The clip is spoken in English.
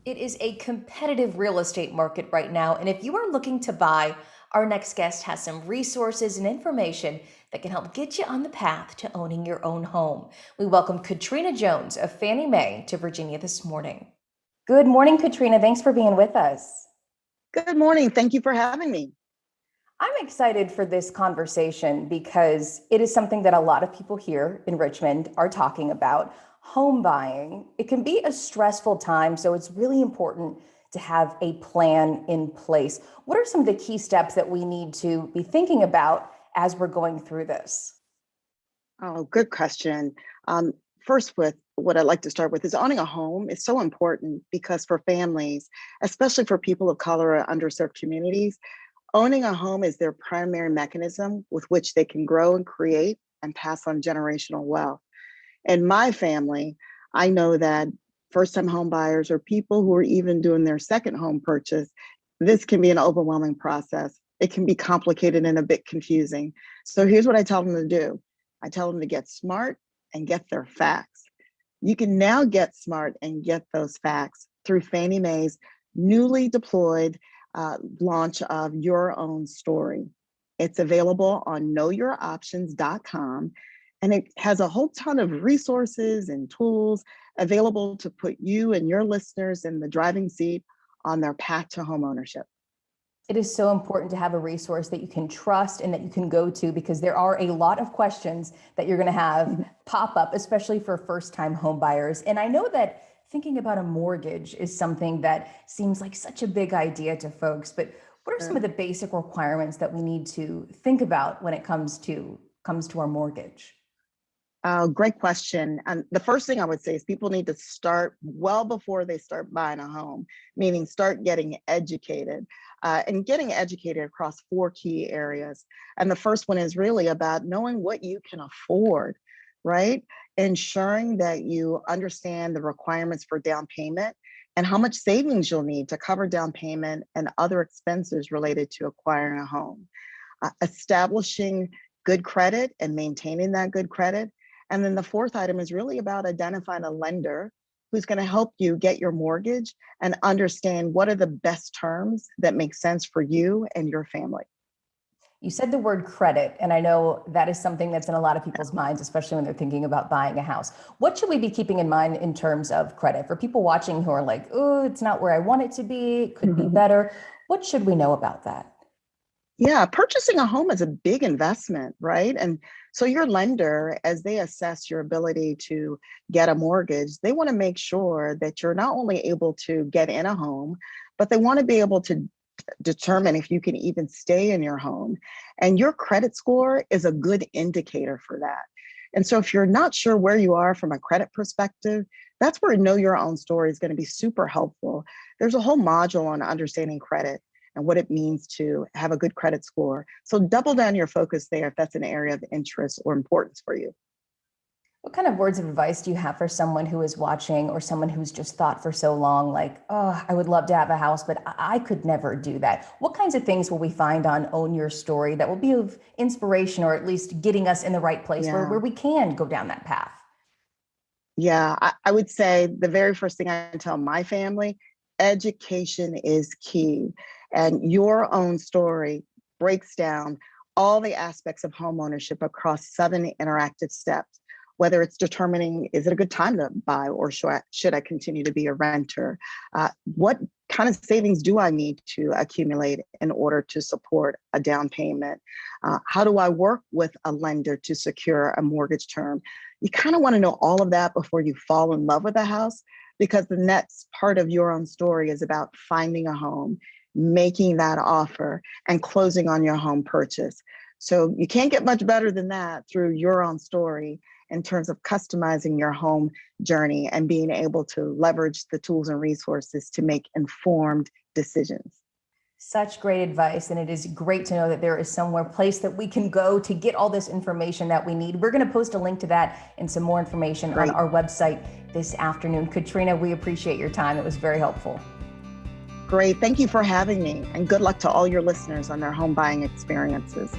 It is a competitive real estate market right now, and if you are looking to buy, our next guest has some resources and information that can help get you on the path to owning your own home. We welcome Katrina Jones of Fannie Mae to Virginia this morning. Good morning, Katrina. Thanks for being with us. Good morning. Thank you for having me. I'm excited for this conversation because it is something that a lot of people here in Richmond are talking about. Home buying, it can be a stressful time, so it's really important to have a plan in place. What are some of the key steps that we need to be thinking about as we're going through this? Oh, good question. Um, First, with what I'd like to start with is owning a home is so important because for families, especially for people of color or underserved communities, owning a home is their primary mechanism with which they can grow and create and pass on generational wealth. In my family, I know that first time home buyers or people who are even doing their second home purchase, this can be an overwhelming process. It can be complicated and a bit confusing. So here's what I tell them to do. I tell them to get smart and get their facts. You can now get smart and get those facts through Fannie Mae's newly deployed launch of Your Own Story. It's available on knowyouroptions.com, and it has a whole ton of resources and tools available to put you and your listeners in the driving seat on their path to homeownership. It is so important to have a resource that you can trust and that you can go to because there are a lot of questions that you're going to have pop up, especially for first time home buyers. And I know that thinking about a mortgage is something that seems like such a big idea to folks, but what are some of the basic requirements that we need to think about when it comes to our mortgage? Great question. And the first thing I would say is people need to start well before they start buying a home, meaning start getting educated and getting educated across four key areas. And the first one is really about knowing what you can afford, right? Ensuring that you understand the requirements for down payment and how much savings you'll need to cover down payment and other expenses related to acquiring a home. Establishing good credit and maintaining that good credit. And then the fourth item is really about identifying a lender who's going to help you get your mortgage and understand what are the best terms that make sense for you and your family. You said the word credit, and I know that is something that's in a lot of people's minds, especially when they're thinking about buying a house. What should we be keeping in mind in terms of credit for people watching who are like, oh, it's not where I want it to be, it could be better? What should we know about that? Yeah, purchasing a home is a big investment, right? And so your lender, as they assess your ability to get a mortgage, they want to make sure that you're not only able to get in a home, but they want to be able to determine if you can even stay in your home. And your credit score is a good indicator for that. And so if you're not sure where you are from a credit perspective, that's where Know Your Own Story is going to be super helpful. There's a whole module on understanding credit and what it means to have a good credit score. So double down your focus there if that's an area of interest or importance for you. What kind of words of advice do you have for someone who is watching or someone who's just thought for so long, like, oh, I would love to have a house, but I could never do that? What kinds of things will we find on Own Your Story that will be of inspiration or at least getting us in the right place where Yeah. we can go down that path? Yeah, I would say the very first thing I tell my family, education is key. And Your Own Story breaks down all the aspects of homeownership across 7 interactive steps, whether it's determining is it a good time to buy or should I continue to be a renter? What kind of savings do I need to accumulate in order to support a down payment? How do I work with a lender to secure a mortgage term? You kind of want to know all of that before you fall in love with a house, because the next part of Your Own Story is about finding a home, making that offer, and closing on your home purchase. So you can't get much better than that through Your Own Story in terms of customizing your home journey and being able to leverage the tools and resources to make informed decisions. Such great advice. And it is great to know that there is somewhere place that we can go to get all this information that we need. We're going to post a link to that and some more information on Great. our website this afternoon. Katrina, we appreciate your time. It was very helpful. Great. Thank you for having me, and good luck to all your listeners on their home buying experiences.